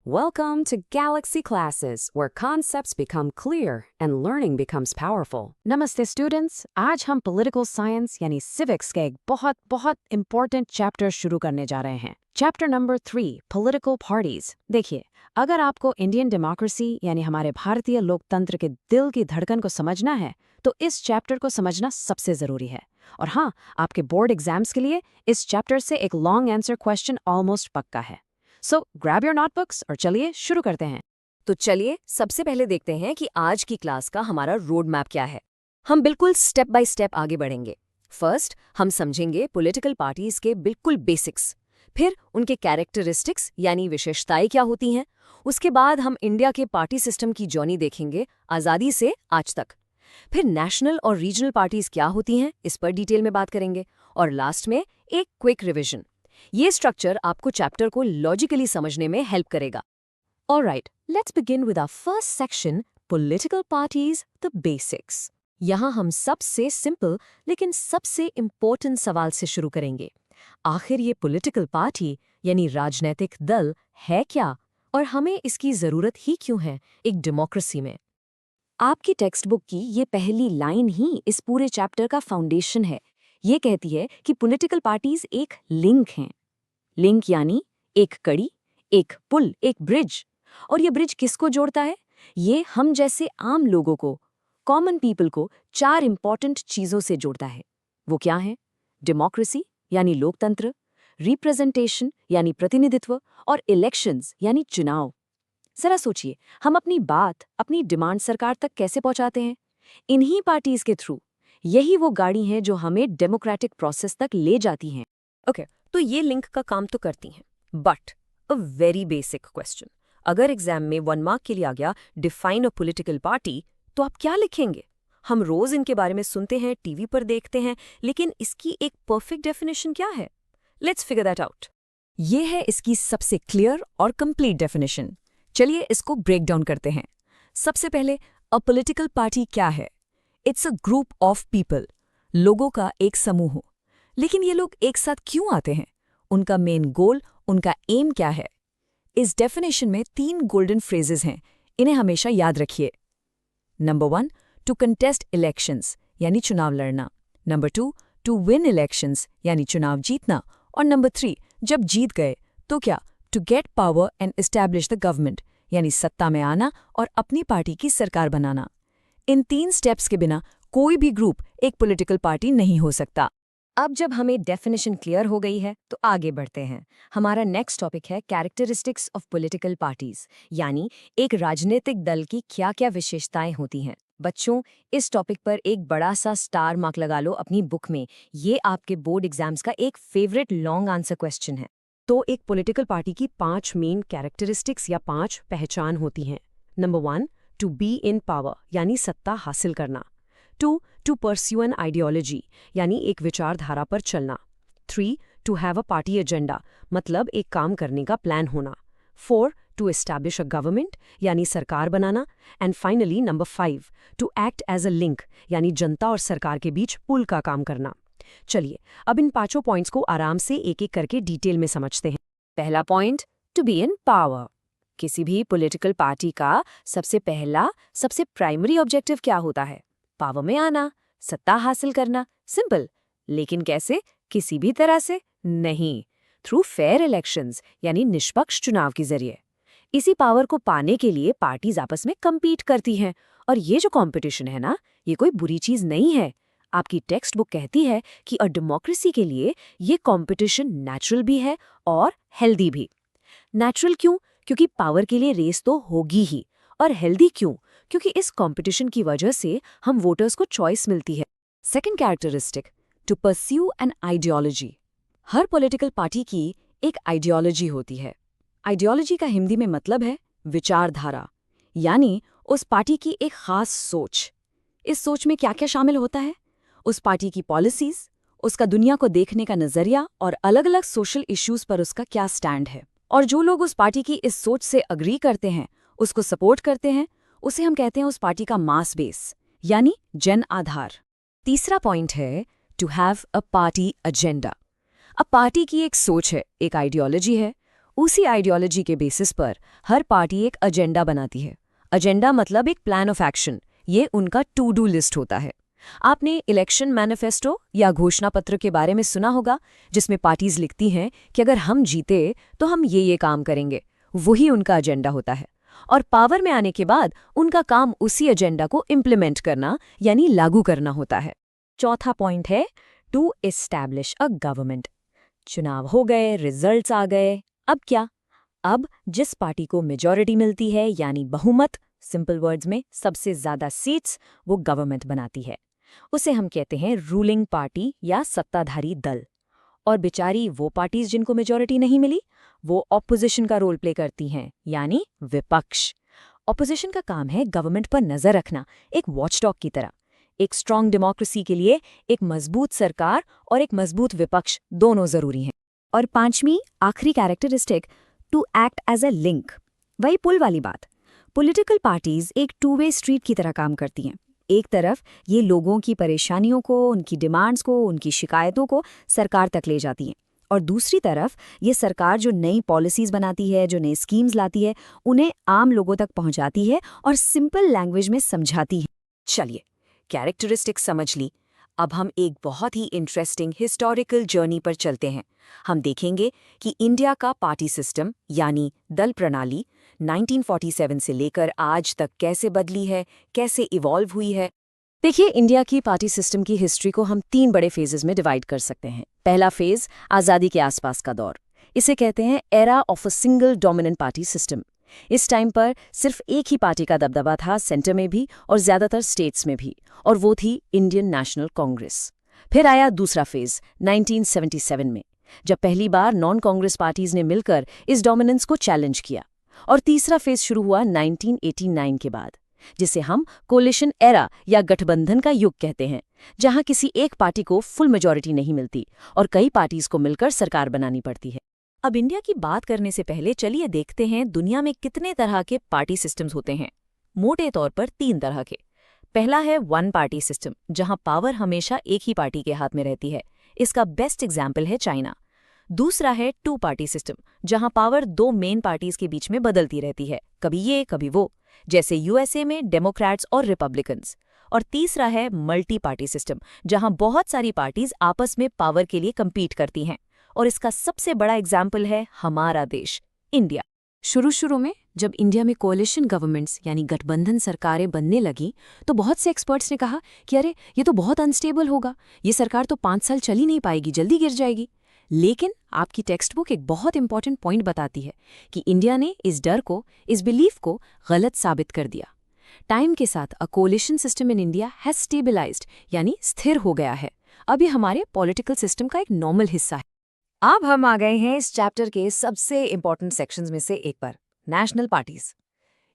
Welcome to Galaxy Classes, where concepts become clear and learning becomes powerful. नमस्ते students, आज हम political science यानी civics के एक बहुत इम्पोर्टेंट चैप्टर शुरू करने जा रहे हैं। Chapter number 3, political parties. देखिए, अगर आपको इंडियन डेमोक्रेसी यानी हमारे भारतीय लोकतंत्र के दिल की धड़कन को समझना है तो इस चैप्टर को समझना सबसे जरूरी है। और हाँ, आपके बोर्ड एग्जाम्स के लिए इस चैप्टर से एक लॉन्ग आंसर क्वेश्चन ऑलमोस्ट पक्का है। सो ग्रैब योर नोटबुक्स और चलिए शुरू करते हैं। तो चलिए सबसे पहले देखते हैं कि आज की क्लास का हमारा रोड मैप क्या है। हम बिल्कुल स्टेप बाय स्टेप आगे बढ़ेंगे। फर्स्ट हम समझेंगे पॉलिटिकल पार्टीज के बिल्कुल बेसिक्स, फिर उनके कैरेक्टरिस्टिक्स यानी विशेषताएं क्या होती हैं। उसके बाद हम इंडिया के पार्टी सिस्टम की जर्नी देखेंगे आज़ादी से आज तक। फिर नेशनल और रीजनल पार्टीज क्या होती हैं इस पर डिटेल में बात करेंगे और लास्ट में एक क्विक रिवीजन। ये स्ट्रक्चर आपको चैप्टर को लॉजिकली समझने में हेल्प करेगा। Alright, let's begin with our first section, political parties the basics. यहाँ हम सबसे सिंपल लेकिन सबसे इम्पोर्टेंट सवाल से शुरू करेंगे। आखिर ये पॉलिटिकल पार्टी यानी राजनीतिक दल है क्या और हमें इसकी जरूरत ही क्यों है एक डेमोक्रेसी में। आपकी टेक्स्ट बुक की ये पहली लाइन ही इस पूरे चैप्टर का फाउंडेशन है। ये कहती है कि पॉलिटिकल पार्टीज एक लिंक हैं। लिंक यानी एक कड़ी, एक पुल, एक ब्रिज। और ये ब्रिज किसको जोड़ता है? ये हम जैसे आम लोगों को, कॉमन पीपल को 4 इंपॉर्टेंट चीजों से जोड़ता है। वो क्या है? डेमोक्रेसी यानी लोकतंत्र, रिप्रेजेंटेशन यानी प्रतिनिधित्व और इलेक्शंस यानी चुनाव। जरा सोचिए, हम अपनी बात, अपनी डिमांड सरकार तक कैसे पहुंचाते हैं? इन्हीं पार्टीज के थ्रू। यही वो गाड़ी हैं जो हमें डेमोक्रेटिक प्रोसेस तक ले जाती हैं। ओके, तो ये लिंक का काम तो करती हैं, but a very basic question. अगर एग्जाम में 1 मार्क के लिए आ गया डिफाइन अ पॉलिटिकल पार्टी, तो आप क्या लिखेंगे? हम रोज इनके बारे में सुनते हैं, टीवी पर देखते हैं, लेकिन इसकी एक परफेक्ट डेफिनेशन क्या है? Let's figure that out. ये है इसकी सबसे क्लियर और कंप्लीट डेफिनेशन। चलिए इसको ब्रेक डाउन करते हैं। सबसे पहले, अ पॉलिटिकल पार्टी क्या है? It's a group of people, लोगों का एक समूह। लेकिन ये लोग एक साथ क्यों आते हैं? उनका मेन गोल, उनका एम क्या है? इस डेफिनेशन में 3 गोल्डन फ्रेजेस हैं, इन्हें हमेशा याद रखिए। नंबर 1, टू कंटेस्ट इलेक्शंस यानी चुनाव लड़ना। नंबर 2, टू विन इलेक्शंस यानी चुनाव जीतना। और नंबर 3, जब जीत गए तो क्या? To get power and establish the government यानी सत्ता में आना और अपनी पार्टी की सरकार बनाना। इन 3 स्टेप्स के बिना कोई भी ग्रुप एक पॉलिटिकल पार्टी नहीं हो सकता। अब जब हमें डेफिनेशन क्लियर हो गई है तो आगे बढ़ते हैं। हमारा नेक्स्ट टॉपिक है कैरेक्टरिस्टिक्स ऑफ पॉलिटिकल पार्टीज, यानी एक राजनीतिक दल की क्या क्या विशेषताएं होती हैं। बच्चों, इस टॉपिक पर एक बड़ा सा स्टार मार्क लगा लो अपनी बुक में। ये आपके बोर्ड एग्जाम्स का एक फेवरेट लॉन्ग आंसर क्वेश्चन है। तो एक पॉलिटिकल पार्टी की 5 मेन कैरेक्टरिस्टिक्स या 5 पहचान होती हैं। Number 1, to be in power यानी सत्ता हासिल करना। 2, टू परस्यू एन आइडियोलॉजी यानी एक विचारधारा पर चलना। 3, to have a party agenda मतलब एक काम करने का प्लान होना। 4, टू एस्टैब्लिश अ गवर्नमेंट यानी सरकार बनाना। And finally number 5, to act as a link यानी जनता और सरकार के बीच पुल का काम करना। चलिए अब इन 5 पॉइंट्स को आराम से एक एक करके डिटेल में समझते हैं। पहला point, to be in power. किसी भी पॉलिटिकल पार्टी का सबसे पहला, सबसे प्राइमरी ऑब्जेक्टिव क्या होता है? पावर में आना, सत्ता हासिल करना। सिंपल। लेकिन कैसे? किसी भी तरह से नहीं, थ्रू फेयर इलेक्शंस यानी निष्पक्ष चुनाव के जरिए। इसी पावर को पाने के लिए पार्टीज आपस में compete करती हैं, और ये जो कंपटीशन है ना, ये कोई बुरी चीज नहीं है। आपकी टेक्स्ट बुक कहती है कि अ डेमोक्रेसी के लिए ये कंपटीशन नेचुरल भी है और हेल्दी भी। नेचुरल क्यों? क्योंकि पावर के लिए रेस तो होगी ही। और हेल्दी क्यों? क्योंकि इस कंपटीशन की वजह से हम वोटर्स को चॉइस मिलती है। Second characteristic, to pursue an ideology. हर पॉलिटिकल पार्टी की एक आइडियोलॉजी होती है। आइडियोलॉजी का हिंदी में मतलब है विचारधारा, यानी उस पार्टी की एक खास सोच। इस सोच में क्या क्या शामिल होता है? उस पार्टी की पॉलिसीज, उसका दुनिया को देखने का नजरिया और अलग अलग सोशल इश्यूज पर उसका क्या स्टैंड है। और जो लोग उस पार्टी की इस सोच से अग्री करते हैं, उसको सपोर्ट करते हैं, उसे हम कहते हैं उस पार्टी का मास बेस यानी जन आधार। तीसरा पॉइंट है to have a party agenda. अब पार्टी की एक सोच है, एक आइडियोलॉजी है, उसी आइडियोलॉजी के बेसिस पर हर पार्टी एक एजेंडा बनाती है। एजेंडा मतलब एक प्लान ऑफ एक्शन, ये उनका टू डू लिस्ट होता है। आपने इलेक्शन मैनिफेस्टो या घोषणा पत्र के बारे में सुना होगा, जिसमें पार्टीज लिखती हैं कि अगर हम जीते तो हम ये काम करेंगे। वही उनका एजेंडा होता है। और पावर में आने के बाद उनका काम उसी एजेंडा को इम्प्लीमेंट करना यानी लागू करना होता है। चौथा पॉइंट है टू एस्टैब्लिश अ गवर्नमेंट। चुनाव हो गए, रिजल्ट्स आ गए, अब क्या? अब जिस पार्टी को मेजॉरिटी मिलती है यानी बहुमत, सिंपल वर्ड्स में सबसे ज्यादा सीट्स, वो गवर्नमेंट बनाती है। उसे हम कहते हैं रूलिंग पार्टी या सत्ताधारी दल। और बेचारी वो पार्टीज जिनको मेजॉरिटी नहीं मिली, वो ऑपोजिशन का रोल प्ले करती हैं, यानी विपक्ष। ऑपोजिशन का काम है गवर्नमेंट पर नजर रखना, एक वॉचडॉग की तरह। एक स्ट्रांग डेमोक्रेसी के लिए एक मजबूत सरकार और एक मजबूत विपक्ष दोनों जरूरी हैं। और पांचवी आखिरी characteristic, to act as a link. वही पुल वाली बात। पॉलिटिकल पार्टीज एक टू वे स्ट्रीट की तरह काम करती हैं। एक तरफ ये लोगों की परेशानियों को, उनकी डिमांड्स को, उनकी शिकायतों को सरकार तक ले जाती हैं, और दूसरी तरफ ये सरकार जो नई पॉलिसीज बनाती है, जो नई स्कीम्स लाती है, उन्हें आम लोगों तक पहुंचाती है और सिंपल लैंग्वेज में समझाती है। चलिए, कैरेक्टरिस्टिक्स समझ ली। अब हम एक बहुत ही इंटरेस्टिंग हिस्टोरिकल जर्नी पर चलते हैं। हम देखेंगे कि इंडिया का पार्टी सिस्टम यानी दल प्रणाली 1947 से लेकर आज तक कैसे बदली है, कैसे इवॉल्व हुई है। देखिए, इंडिया की पार्टी सिस्टम की हिस्ट्री को हम 3 बड़े फेजेस में डिवाइड कर सकते हैं। पहला फेज आज़ादी के आसपास का दौर, इसे कहते हैं era of a single dominant party system. इस टाइम पर सिर्फ एक ही पार्टी का दबदबा था, सेंटर में भी और ज्यादातर स्टेट्स में भी, और वो थी इंडियन नेशनल कांग्रेस। फिर आया दूसरा फेज 1977 में, जब पहली बार नॉन कांग्रेस पार्टीज ने मिलकर इस डोमिनेंस को चैलेंज किया। और तीसरा फेज शुरू हुआ 1989 के बाद, जिसे हम कोलिशन एरा या गठबंधन का युग कहते हैं, जहां किसी एक पार्टी को फुल मेजॉरिटी नहीं मिलती और कई पार्टीज को मिलकर सरकार बनानी पड़ती है। अब इंडिया की बात करने से पहले चलिए देखते हैं दुनिया में कितने तरह के पार्टी सिस्टम्स होते हैं। मोटे तौर पर 3 तरह के। पहला है वन पार्टी सिस्टम, जहां पावर हमेशा एक ही पार्टी के हाथ में रहती है। इसका बेस्ट एग्जाम्पल है चाइना। दूसरा है टू पार्टी सिस्टम, जहां पावर 2 मेन पार्टीज के बीच में बदलती रहती है, कभी ये कभी वो, जैसे यूएसए में डेमोक्रेट्स और रिपब्लिकन्स। और तीसरा है मल्टी पार्टी सिस्टम, जहां बहुत सारी पार्टीज आपस में पावर के लिए कम्पीट करती हैं। और इसका सबसे बड़ा एग्जाम्पल है हमारा देश, इंडिया। शुरू में जब इंडिया में कोalition गवर्नमेंट्स यानी गठबंधन सरकारें बनने लगी, तो बहुत से एक्सपर्ट्स ने कहा कि अरे ये तो बहुत अनस्टेबल होगा, ये सरकार तो 5 साल चल ही नहीं पाएगी, जल्दी गिर जाएगी। लेकिन आपकी टेक्स्ट बुक एक बहुत इंपॉर्टेंट पॉइंट बताती है कि इंडिया ने इस डर को, इस बिलीफ को गलत साबित कर दिया। टाइम के साथ a coalition system in India has stabilised यानी स्थिर हो गया है। अब ये हमारे पॉलिटिकल सिस्टम का एक नॉर्मल हिस्सा है। अब हम आ गए हैं इस चैप्टर के सबसे इंपॉर्टेंट सेक्शंस में से एक पर, नेशनल पार्टीज।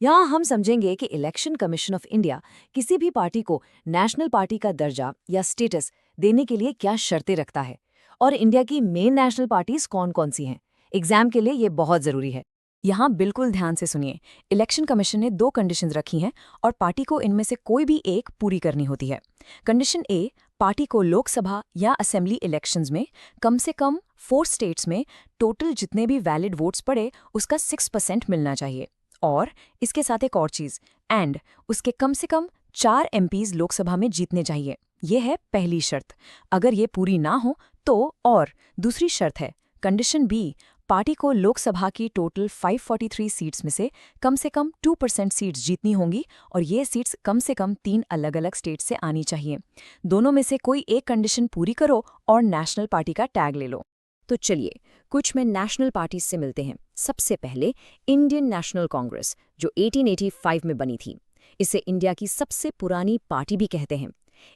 यहाँ हम समझेंगे कि इलेक्शन कमीशन ऑफ इंडिया किसी भी पार्टी को नेशनल पार्टी का दर्जा या स्टेटस देने के लिए क्या शर्तें रखता है, और इंडिया की मेन नेशनल पार्टीज कौन कौन सी हैं। एग्जाम के लिए ये बहुत जरूरी है। यहाँ बिल्कुल ध्यान से सुनिए। इलेक्शन कमीशन ने 2 कंडीशंस रखी हैं और पार्टी को इनमें से कोई भी एक पूरी करनी होती है। कंडीशन ए, पार्टी को लोकसभा या असेंबली इलेक्शंस में कम से कम 4 स्टेट्स में टोटल जितने भी वैलिड वोट्स पड़े उसका 6% मिलना चाहिए। और इसके साथ एक और चीज़, एंड उसके कम से कम 4 MPs लोकसभा में जीतने चाहिए। ये है पहली शर्त। अगर ये पूरी ना हो तो और दूसरी शर्त है कंडीशन बी, पार्टी को लोकसभा की टोटल 543 सीट्स में से कम 2% सीट्स जीतनी होंगी, और ये सीट्स कम से कम 3 अलग अलग स्टेट से आनी चाहिए। दोनों में से कोई एक कंडीशन पूरी करो और नेशनल पार्टी का टैग ले लो। तो चलिए कुछ में नेशनल पार्टीज से मिलते हैं। सबसे पहले इंडियन नेशनल कांग्रेस, जो 1885 में बनी थी। इसे इंडिया की सबसे पुरानी पार्टी भी कहते हैं।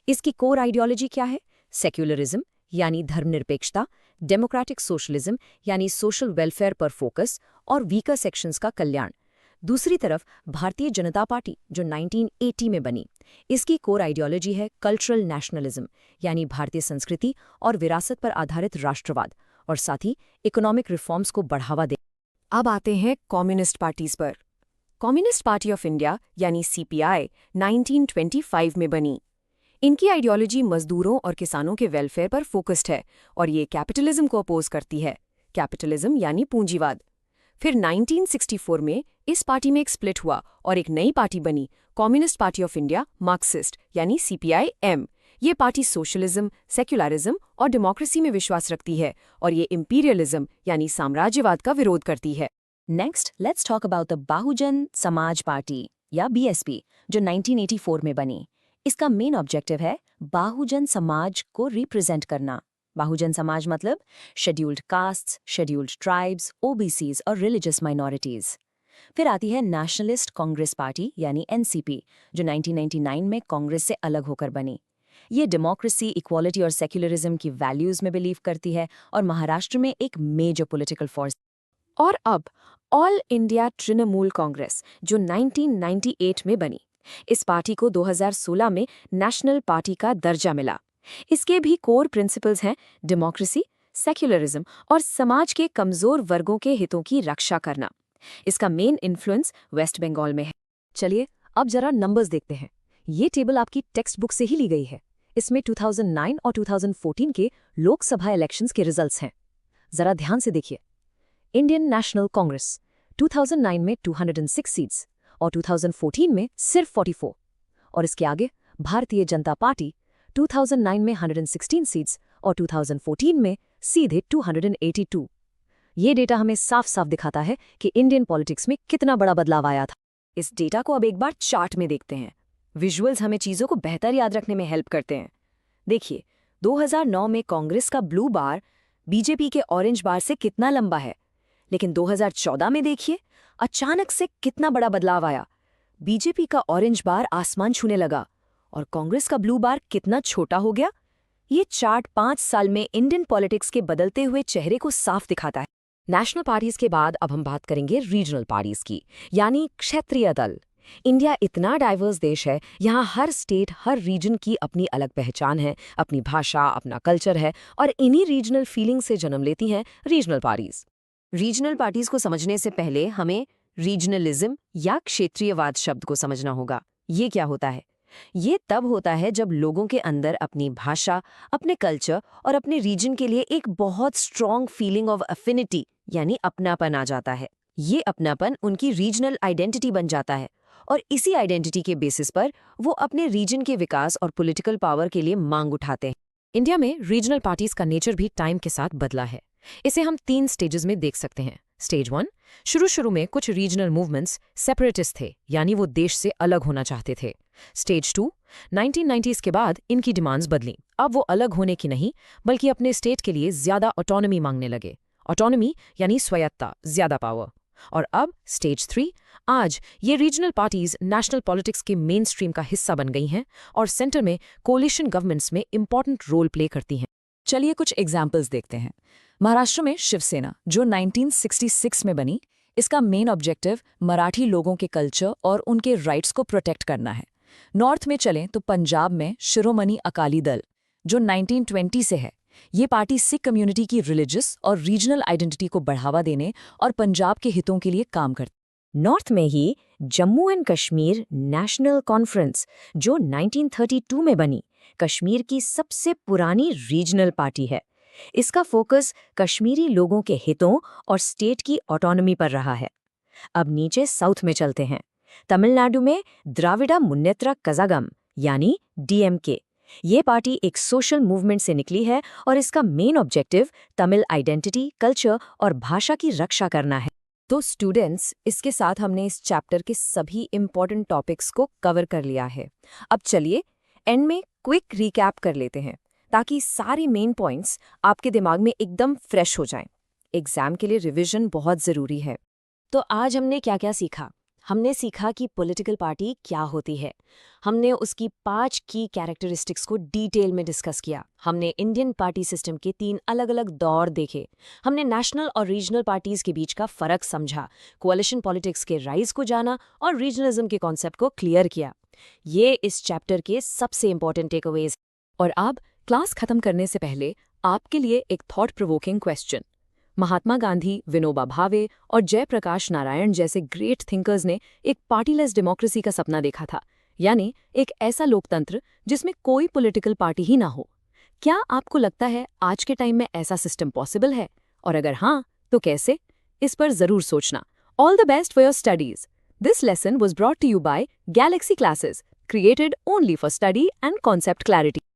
इसकी कोर आइडियोलॉजी क्या है? सेक्युलरिज्म यानी धर्मनिरपेक्षता, डेमोक्रेटिक सोशलिज्म यानी सोशल वेलफेयर पर फोकस और वीकर सेक्शंस का कल्याण। दूसरी तरफ भारतीय जनता पार्टी, जो 1980 में बनी। इसकी कोर आइडियोलॉजी है कल्चरल नेशनलिज्म यानी भारतीय संस्कृति और विरासत पर आधारित राष्ट्रवाद, और साथ ही इकोनॉमिक रिफॉर्म्स को बढ़ावा दे। अब आते हैं कम्युनिस्ट पार्टीज पर। कम्युनिस्ट पार्टी ऑफ इंडिया यानी CPI 1925 में बनी। इनकी आइडियोलॉजी मजदूरों और किसानों के वेलफेयर पर फोकस्ड है और ये कैपिटलिज्म को अपोज करती है। कैपिटलिज्म यानी पूंजीवाद। फिर 1964 में इस पार्टी में एक स्प्लिट हुआ और एक नई पार्टी बनी, communist party of India Marxist यानी CPI-M। ये पार्टी सोशलिज्म, सेक्युलरिज्म और डेमोक्रेसी में विश्वास रखती है और ये इंपीरियलिज्म यानी साम्राज्यवाद का विरोध करती है। Next let's talk about the Bahujan Samaj party या BSP जो 1984 में बनी। इसका मेन ऑब्जेक्टिव है बहुजन समाज को रिप्रेजेंट करना। बहुजन समाज मतलब scheduled castes, scheduled tribes, OBCs और रिलीजियस माइनॉरिटीज। फिर आती है नेशनलिस्ट कांग्रेस पार्टी यानी NCP जो 1999 में कांग्रेस से अलग होकर बनी। ये डेमोक्रेसी, इक्वालिटी और सेक्युलरिज्म की वैल्यूज में बिलीव करती है और महाराष्ट्र में एक मेजर पॉलिटिकल फोर्स। और अब ऑल इंडिया तृणमूल कांग्रेस जो 1998 में बनी। इस पार्टी को 2016 में नेशनल पार्टी का दर्जा मिला। इसके भी कोर प्रिंसिपल्स हैं डेमोक्रेसी, सेक्युलरिज्म और समाज के कमजोर वर्गों के हितों की रक्षा करना। इसका मेन इन्फ्लुएंस वेस्ट बंगाल में है। चलिए अब जरा नंबर्स देखते हैं। ये टेबल आपकी टेक्स्ट बुक से ही ली गई है। इसमें 2009 और 2014 के लोकसभा इलेक्शंस के रिजल्ट्स हैं। जरा ध्यान से देखिए। इंडियन नेशनल कांग्रेस 2009 में 206 सीट्स और 2014 में सिर्फ 44। और इसके आगे भारतीय जनता पार्टी 2009 में 116 सीट्स और 2014 में सीधे 282। ये डेटा हमें साफ साफ दिखाता है कि इंडियन पॉलिटिक्स में कितना बड़ा बदलाव आया था। इस डेटा को अब एक बार चार्ट में देखते हैं। विजुअल्स हमें चीज़ों को बेहतर याद रखने में हेल्प करते हैं। देखिए 2009 में कांग्रेस का ब्लू बार बीजेपी के ऑरेंज बार से कितना लंबा है, लेकिन 2014 में देखिए अचानक से कितना बड़ा बदलाव आया। बीजेपी का ऑरेंज बार आसमान छूने लगा और कांग्रेस का ब्लू बार कितना छोटा हो गया। ये चार्ट 5 साल में इंडियन पॉलिटिक्स के बदलते हुए चेहरे को साफ दिखाता है। नेशनल पार्टीज के बाद अब हम बात करेंगे रीजनल पार्टीज की, यानी क्षेत्रीय दल। इंडिया इतना डाइवर्स देश है, यहाँ हर स्टेट, हर रीजन की अपनी अलग पहचान है, अपनी भाषा, अपना कल्चर है और इन्हीं रीजनल फीलिंग से जन्म लेती हैं रीजनल पार्टीज। रीजनल पार्टीज को समझने से पहले हमें रीजनलिज्म या क्षेत्रीयवाद शब्द को समझना होगा। ये क्या होता है? ये तब होता है जब लोगों के अंदर अपनी भाषा, अपने कल्चर और अपने रीजन के लिए एक बहुत स्ट्रॉन्ग फीलिंग ऑफ अफिनिटी यानी अपनापन आ जाता है। ये अपनापन उनकी रीजनल आइडेंटिटी बन जाता है और इसी आइडेंटिटी के बेसिस पर वो अपने रीजन के विकास और पॉलिटिकल पावर के लिए मांग उठाते हैं। इंडिया में रीजनल पार्टीज का नेचर भी टाइम के साथ बदला है। इसे हम 3 स्टेजेस में देख सकते हैं। स्टेज 1, शुरू में कुछ रीजनल मूवमेंट्स सेपरेटिस्ट थे, यानी वो देश से अलग होना चाहते थे। स्टेज 2, 1990s के बाद इनकी डिमांड्स बदली। अब वो अलग होने की नहीं, बल्कि अपने स्टेट के लिए ज्यादा ऑटोनॉमी मांगने लगे। ऑटोनॉमी यानी स्वायत्ता, ज्यादा पावर। और अब स्टेज 3, आज ये रीजनल पार्टीज नेशनल पॉलिटिक्स के मेन स्ट्रीम का हिस्सा बन गई हैं और सेंटर में कोलिशन गवर्नमेंट्स में इंपॉर्टेंट रोल प्ले करती हैं। चलिए कुछ एग्जाम्पल्स देखते हैं। महाराष्ट्र में शिवसेना जो 1966 में बनी, इसका मेन ऑब्जेक्टिव मराठी लोगों के कल्चर और उनके राइट्स को प्रोटेक्ट करना है। नॉर्थ में चलें तो पंजाब में शिरोमणि अकाली दल जो 1920 से है। ये पार्टी सिख कम्युनिटी की रिलीजियस और रीजनल आइडेंटिटी को बढ़ावा देने और पंजाब के हितों के लिए काम करती। नॉर्थ में ही Jammu and Kashmir national conference जो 1932 में बनी, कश्मीर की सबसे पुरानी रीजनल पार्टी है। इसका फोकस कश्मीरी लोगों के हितों और स्टेट की ऑटोनॉमी पर रहा है। अब नीचे साउथ में चलते हैं। तमिलनाडु में द्राविड़ा मुन्नेत्र कज़ागम यानी DMK। ये पार्टी एक सोशल मूवमेंट से निकली है और इसका main objective Tamil identity, culture और भाषा की रक्षा करना है। तो स्टूडेंट्स, इसके साथ हमने इस चैप्टर के सभी इंपॉर्टेंट टॉपिक्स को कवर कर लिया है। अब चलिए एंड में क्विक रिकैप कर लेते हैं ताकि सारे मेन पॉइंट्स आपके दिमाग में एकदम फ्रेश हो जाएं। एग्जाम के लिए रिवीजन बहुत ज़रूरी है। तो आज हमने क्या क्या सीखा? हमने सीखा कि पॉलिटिकल पार्टी क्या होती है। हमने उसकी 5 की कैरेक्टरिस्टिक्स को डिटेल में डिस्कस किया। हमने इंडियन पार्टी सिस्टम के 3 अलग अलग दौर देखे। हमने नेशनल और रीजनल पार्टीज के बीच का फर्क समझा, कोalition पॉलिटिक्स के राइज को जाना और रीजनलिज्म के कॉन्सेप्ट को क्लियर किया। ये इस चैप्टर के सबसे इंपॉर्टेंट टेकअवेज। और अब क्लास खत्म करने से पहले आपके लिए एक thought provoking question. Mahatma Gandhi, Vinoba Bhave और जयप्रकाश नारायण जैसे ग्रेट थिंकर्स ने एक पार्टीलेस डेमोक्रेसी का सपना देखा था, यानी एक ऐसा लोकतंत्र जिसमें कोई पॉलिटिकल पार्टी ही ना हो। क्या आपको लगता है आज के टाइम में ऐसा सिस्टम पॉसिबल है? और अगर हाँ, तो कैसे? इस पर जरूर सोचना। All the best for your studies. This lesson was brought to you by Galaxy Classes, created only for study and concept clarity.